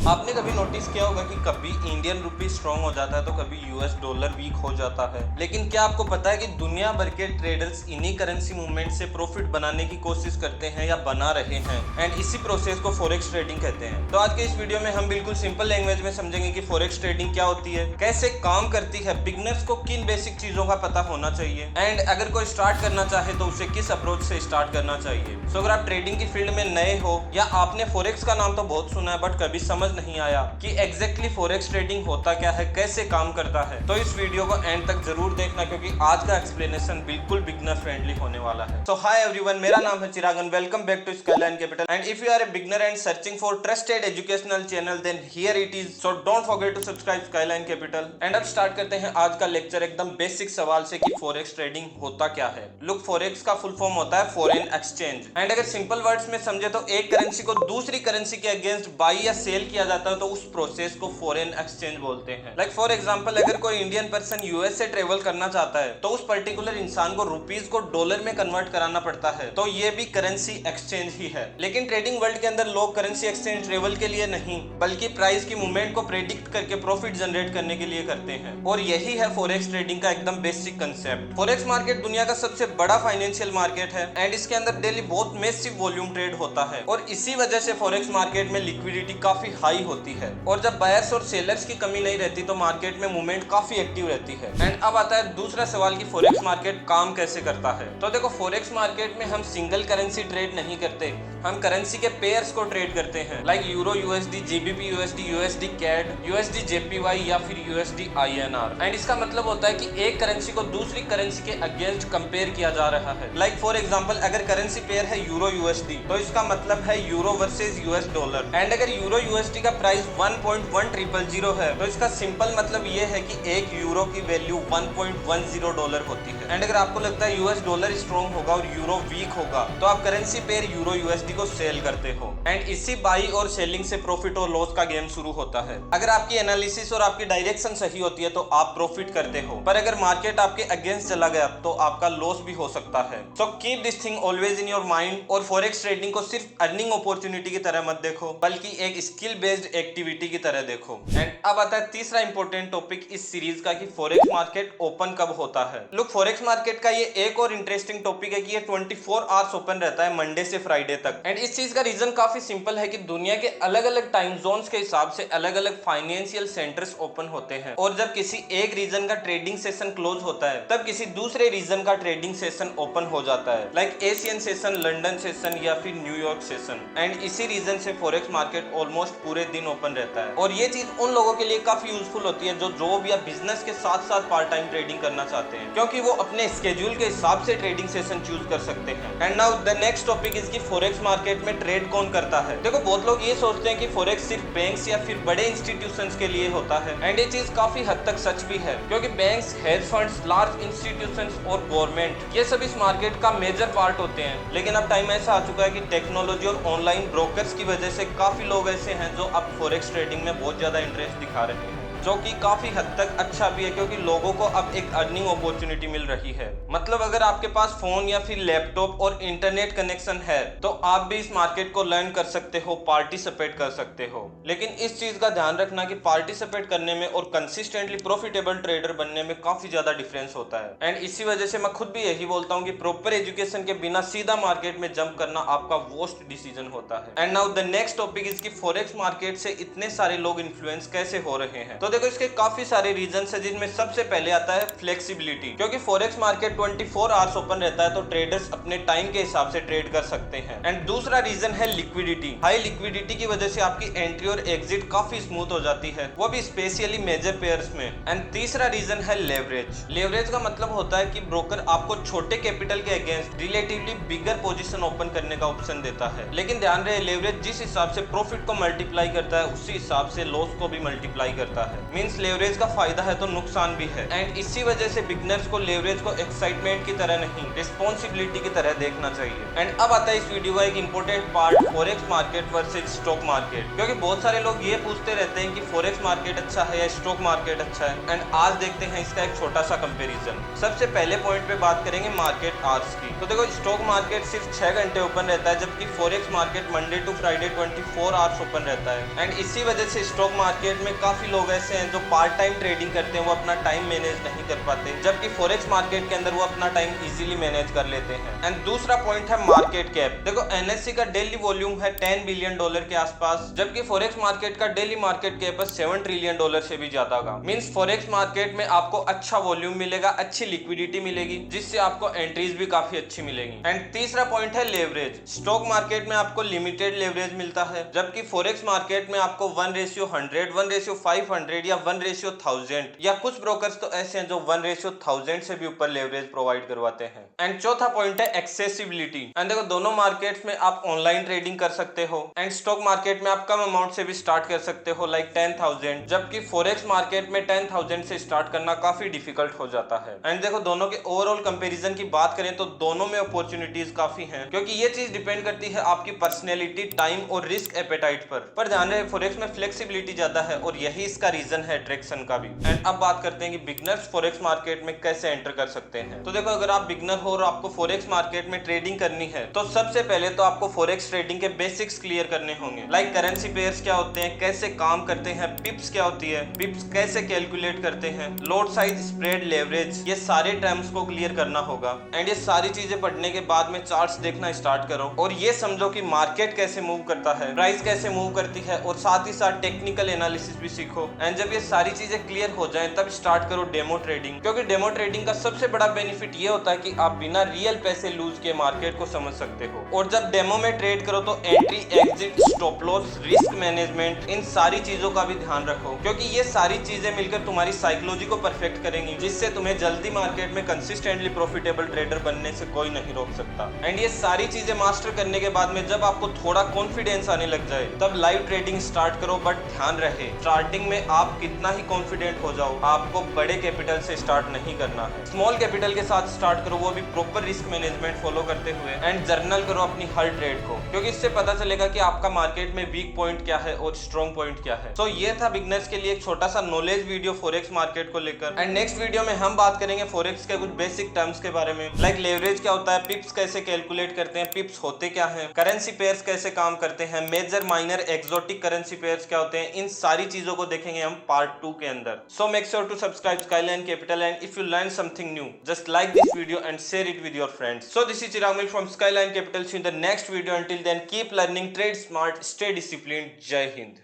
आपने कभी नोटिस किया होगा कि कभी इंडियन रुपी स्ट्रांग हो जाता है तो कभी यूएस डॉलर वीक हो जाता है। लेकिन क्या आपको पता है कि दुनिया भर के ट्रेडर्स इन्हीं करेंसी मूवमेंट से प्रॉफिट बनाने की कोशिश करते हैं या बना रहे हैं, एंड इसी प्रोसेस को फॉरेक्स ट्रेडिंग कहते हैं। तो आज के इस वीडियो में हम बिल्कुल सिंपल लैंग्वेज में समझेंगे कि फॉरेक्स ट्रेडिंग क्या होती है, कैसे काम करती है, बिगनर्स को किन बेसिक चीजों का पता होना चाहिए, एंड अगर कोई स्टार्ट करना चाहे तो उसे किस अप्रोच से स्टार्ट करना चाहिए। सो अगर आप ट्रेडिंग की फील्ड में नए हो या आपने फॉरेक्स का नाम तो बहुत सुना है बट कभी समझ नहीं आया कि एग्जैक्टली फॉरेक्स ट्रेडिंग होता क्या है, कैसे काम करता है, तो इस वीडियो को एंड तक जरूर देखना क्योंकि आज का एक्सप्लेनेशन बिल्कुल बिगनर फ्रेंडली होने वाला है। तो हाय एवरीवन, मेरा नाम है Chirag and welcome back to Skyline Capital. And if you are a beginner and searching for trusted educational channel then here it is, so don't forget to subscribe Skyline Capital. And अब start करते हैं आज का lecture एकदम basic सवाल से कि forex trading होता क्या है। लुक, फॉरेक्स का फुल फॉर्म होता है फॉरेन एक्सचेंज, एंड अगर सिंपल वर्ड्स में समझे तो एक करेंसी को दूसरी करेंसी के अगेंस्ट बाई या सेल किया जाता है तो उस प्रोसेस को फॉरेन एक्सचेंज बोलते हैं। लाइक फॉर एग्जांपल, अगर कोई इंडियन पर्सन यूएस से ट्रेवल करना चाहता है तो उस पर्टिकुलर इंसान को रुपीज को डॉलर में कन्वर्ट कराना पड़ता है, तो ये भी करेंसी एक्सचेंज ही है। लेकिन ट्रेडिंग वर्ल्ड के अंदर लोग करेंसी एक्सचेंज ट्रेवल के लिए नहीं बल्कि प्राइस की मूवमेंट को प्रेडिक्ट करके प्रॉफिट जनरेट करने के लिए करते हैं, और यही है फॉरेक्स ट्रेडिंग का एकदम बेसिक कंसेप्ट। फॉरेक्स मार्केट दुनिया का सबसे बड़ा फाइनेंशियल मार्केट है एंड इसके अंदर डेली बहुत मैसिव वॉल्यूम ट्रेड होता है, और इसी वजह से फॉरेक्स मार्केट में लिक्विडिटी काफी हाई होती है, और जब बायर्स और सेलर्स की कमी नहीं रहती तो मार्केट में मूवमेंट काफी एक्टिव रहती है। एंड अब आता है दूसरा सवाल कि फॉरेक्स मार्केट काम कैसे करता है। तो देखो, फॉरेक्स मार्केट में हम सिंगल करेंसी ट्रेड नहीं करते, हम करेंसी के पेयर्स को ट्रेड करते हैं, like euro USD, GBP USD, USD CAD, USD JPY या फिर यूएसडी आईएनआर। एंड इसका मतलब होता है कि एक करेंसी को दूसरी करेंसी के अगेंस्ट कंपेयर किया जा रहा है। लाइक फॉर एग्जांपल, अगर करेंसी पेयर है यूरो यूएसडी तो इसका मतलब है euro versus US dollar, and अगर यूरो यूएसडी का प्राइस 1.1000 है तो इसका सिंपल मतलब ये है कि एक यूरो की वैल्यू 1.10 डॉलर होती है। एंड अगर आपको लगता है यूएस डॉलर स्ट्रॉन्ग होगा और यूरो वीक होगा तो आप करेंसी पेयर यूरो यूएसडी को सेल करते हो, एंड इसी बाई और सेलिंग से प्रॉफिट और लॉस का गेम शुरू होता है। अगर आपकी एनालिसिस और आपकी डायरेक्शन सही होती है तो आप प्रॉफिट करते हो, पर अगर मार्केट आपके अगेंस्ट चला गया तो आपका लॉस भी हो सकता है। So keep this thing always in your mind, और फॉरेक्स ट्रेडिंग को सिर्फ अर्निंग अपॉर्चुनिटी की तरह मत देखो बल्कि एक स्किल बेस्ड एक्टिविटी की तरह देखो। एंड अब आता है तीसरा इंपॉर्टेंट टॉपिक इस सीरीज का कि फॉरेक्स मार्केट ओपन कब होता है। लुक, फॉरेक्स मार्केट का ये एक और इंटरेस्टिंग टॉपिक है कि ये 24 आवर्स ओपन रहता है मंडे से फ्राइडे तक। एंड इस चीज का रीजन काफी सिंपल है कि दुनिया के अलग अलग टाइम जोन्स के हिसाब से अलग अलग फाइनेंशियल सेंटर्स ओपन होते हैं, और जब किसी एक रीजन का ट्रेडिंग सेशन क्लोज होता है तब किसी दूसरे रीजन का ट्रेडिंग सेशन ओपन हो जाता है, like Asian session, London session या फिर न्यूयॉर्क सेशन। एंड इसी रीजन से फॉरेक्स मार्केट ऑलमोस्ट पूरे दिन ओपन रहता है, और ये चीज उन लोगों के लिए काफी यूजफुल होती है जो जॉब या बिजनेस के साथ साथ पार्ट टाइम ट्रेडिंग करना चाहते हैं, क्योंकि वो अपने स्केड्यूल के हिसाब से ट्रेडिंग सेशन चूज कर सकते हैं। And now the next topic is कि फॉरेक्स मार्केट में ट्रेड कौन करता है। देखो, बहुत लोग ये सोचते हैं कि फॉरेक्स सिर्फ बैंक्स या फिर बड़े इंस्टीट्यूशंस के लिए होता है, एंड ये चीज काफी हद तक सच भी है क्योंकि banks, hedge funds, large institutions और गवर्नमेंट ये सब इस मार्केट का मेजर पार्ट होते हैं। लेकिन अब टाइम ऐसा आ चुका है कि टेक्नोलॉजी और ऑनलाइन ब्रोकर्स की वजह से काफी लोग ऐसे हैं जो अब फॉरेक्स ट्रेडिंग में बहुत ज्यादा इंटरेस्ट दिखा रहे हैं, जो कि काफी हद तक अच्छा भी है क्योंकि लोगों को अब एक अर्निंग अपॉर्चुनिटी मिल रही है। मतलब अगर आपके पास फोन या फिर लैपटॉप और इंटरनेट कनेक्शन है तो आप भी इस मार्केट को लर्न कर सकते हो, पार्टिसिपेट कर सकते हो। लेकिन इस चीज का ध्यान रखना कि पार्टिसिपेट करने में और कंसिस्टेंटली प्रॉफिटेबल ट्रेडर बनने में काफी ज्यादा डिफरेंस होता है, एंड इसी वजह से मैं खुद भी यही बोलता हूँ कि प्रॉपर एजुकेशन के बिना सीधा मार्केट में जंप करना आपका वर्स्ट डिसीजन होता है। And now the next topic is कि फॉरेक्स मार्केट से इतने सारे लोग इन्फ्लुएंस कैसे हो रहे हैं। तो देखो, इसके काफी सारे रीजंस है जिनमें सबसे पहले आता है फ्लेक्सिबिलिटी, क्योंकि फॉरेक्स मार्केट 24 आवर्स ओपन रहता है तो ट्रेडर्स अपने टाइम के हिसाब से ट्रेड कर सकते हैं। एंड दूसरा रीजन है लिक्विडिटी। हाई लिक्विडिटी की वजह से आपकी एंट्री और एग्जिट काफी स्मूथ हो जाती है, वो भी स्पेशली मेजर पेयर्स में। एंड तीसरा रीजन है लेवरेज। लेवरेज का मतलब होता है कि ब्रोकर आपको छोटे कैपिटल के अगेंस्ट रिलेटिवली बिगर पोजीशन ओपन करने का ऑप्शन देता है। लेकिन ध्यान रहे, लेवरेज जिस हिसाब से प्रॉफिट को मल्टीप्लाई करता है उसी हिसाब से लॉस को भी मल्टीप्लाई करता है। मींस लेवरेज का फायदा है तो नुकसान भी है। एंड इसी वजह से बिगनर्स को लेवरेज को एक्साइटमेंट की तरह नहीं, रिस्पॉन्सिबिलिटी की तरह देखना चाहिए। एंड अब आता है इस वीडियो का एक important part, forex market versus stock market. क्योंकि बहुत सारे लोग ये पूछते रहते हैं कि फॉरेक्स मार्केट अच्छा है या स्टॉक मार्केट अच्छा है। एंड आज देखते हैं इसका एक छोटा सा कंपेरिजन। सबसे पहले पॉइंट पे बात करेंगे मार्केट आवर्स की। तो देखो, स्टॉक मार्केट सिर्फ 6 घंटे ओपन रहता है, जबकि forex market Monday to Friday 24 hours open रहता है। एंड इसी वजह से स्टॉक मार्केट में काफी लोग ऐसे हैं जो पार्ट टाइम ट्रेडिंग करते हैं, वो अपना टाइम मैनेज नहीं कर पाते, जबकि फॉरेक्स मार्केट के अंदर वो अपना टाइम इजीली मैनेज कर लेते हैं। एंड दूसरा पॉइंट है मार्केट कैप। देखो, एनएससी का डेली वॉल्यूम है $10 बिलियन के आसपास, जबकि फॉरेक्स मार्केट का डेली मार्केट कैप है $7 ट्रिलियन से भी ज्यादा का। मींस फॉरेक्स मार्केट में आपको अच्छा वॉल्यूम मिलेगा, अच्छी लिक्विडिटी मिलेगी, जिससे आपको एंट्रीज भी काफी अच्छी मिलेगी। एंड तीसरा पॉइंट है लेवरेज। स्टॉक मार्केट में आपको लिमिटेड लेवरेज मिलता है, जबकि फॉरेक्स मार्केट में आपको 1:100, 1:500 या 1:1000, या कुछ ब्रोकर्स तो ऐसे हैं जो 1:1000 से भी ऊपर लेवरेज प्रोवाइड करवाते हैं। एंड चौथा पॉइंट है एक्सेसिबिलिटी। एंड देखो, दोनों मार्केट्स में आप ऑनलाइन ट्रेडिंग कर सकते हो। एंड स्टॉक मार्केट में आप कम अमाउंट से भी स्टार्ट कर सकते हो, लाइक 10,000, जबकि फॉरेक्स मार्केट में 10,000 से स्टार्ट करना काफी डिफिकल्ट हो जाता है। एंड देखो, दोनों के ओवरऑल कंपैरिजन की बात करें तो दोनों में अपॉर्चुनिटीज काफी हैं, क्योंकि ये चीज डिपेंड करती है आपकी पर्सनैलिटी, टाइम और रिस्क एपेटाइट पर ध्यान रहे, फॉरेक्स में फ्लेक्सिबिलिटी ज्यादा है और यही इसका रीजन है अट्रैक्शन का भी। एंड अब बात करते हैं कि बिगनर्स फॉरेक्स मार्केट में कैसे एंटर कर सकते हैं। तो देखो, अगर आप बिगनर हो और आपको फॉरेक्स मार्केट में ट्रेडिंग करनी है, तो सबसे पहले तो आपको फॉरेक्स ट्रेडिंग के बेसिक्स क्लियर करने होंगे, लाइक करेंसी पेयर्स क्या होते हैं, कैसे काम करते हैं, पिप्स क्या होती है, पिप्स कैसे कैलकुलेट करते हैं, लॉट साइज, स्प्रेड, लेवरेज, ये सारे टर्म्स को क्लियर करना होगा। एंड ये सारी चीजें पढ़ने के बाद में चार्ट्स देखना स्टार्ट करो और ये समझो कि मार्केट कैसे मूव करता है, प्राइस कैसे मूव करती है, और साथ ही साथ टेक्निकल एनालिसिस भी सीखो। एंड जब ये सारी चीजें क्लियर हो जाएं, तब स्टार्ट करो डेमो ट्रेडिंग, क्योंकि डेमो ट्रेडिंग का सबसे बड़ा बेनिफिट ये होता है कि आप बिना रियल पैसे लूज के मार्केट को समझ सकते हो। और जब डेमो में ट्रेड करो तो entry, exit, stop loss, risk management, इन सारी चीजों का भी ध्यान रखो, क्योंकि ये सारी चीजें मिलकर तुम्हारी साइकोलॉजी को परफेक्ट करेंगी, जिससे तुम्हें जल्दी मार्केट में कंसिस्टेंटली प्रॉफिटेबल ट्रेडर बनने से कोई नहीं रोक सकता। एंड ये सारी चीजें मास्टर करने के बाद में जब आपको थोड़ा कॉन्फिडेंस आने लग जाए, तब लाइव ट्रेडिंग स्टार्ट करो। बट ध्यान रहे, स्टार्टिंग में आप कितना ही कॉन्फिडेंट हो जाओ, आपको बड़े कैपिटल से स्टार्ट नहीं करना है। स्मॉल कैपिटल के साथ स्टार्ट करो, वो भी प्रॉपर रिस्क मैनेजमेंट फॉलो करते हुए। एंड जर्नल करो अपनी हर ट्रेड को, क्योंकि इससे पता चलेगा कि आपका मार्केट में वीक पॉइंट क्या है और स्ट्रॉन्ग पॉइंट क्या है। तो ये था बिगनर्स के लिए एक छोटा सा नॉलेज वीडियो फॉरेक्स मार्केट को लेकर। एंड नेक्स्ट वीडियो में हम बात करेंगे फॉरेक्स के कुछ बेसिक टर्म्स के बारे में, लाइक लेवरेज क्या होता है, पिप्स कैसे कैलकुलेट करते हैं, पिप्स होते क्या हैं, करेंसी पेयर्स कैसे काम करते हैं, major, minor, exotic currency pairs क्या होते हैं, इन सारी चीजों को देखेंगे हम पार्ट 2 के अंदर। So make sure to subscribe Skyline Capital, and if you learn something new, just like this video and share it with your friends. So this is Chirag Mil from Skyline Capital. See you in the next video. Until then, keep learning, trade smart, stay disciplined. Jai Hind.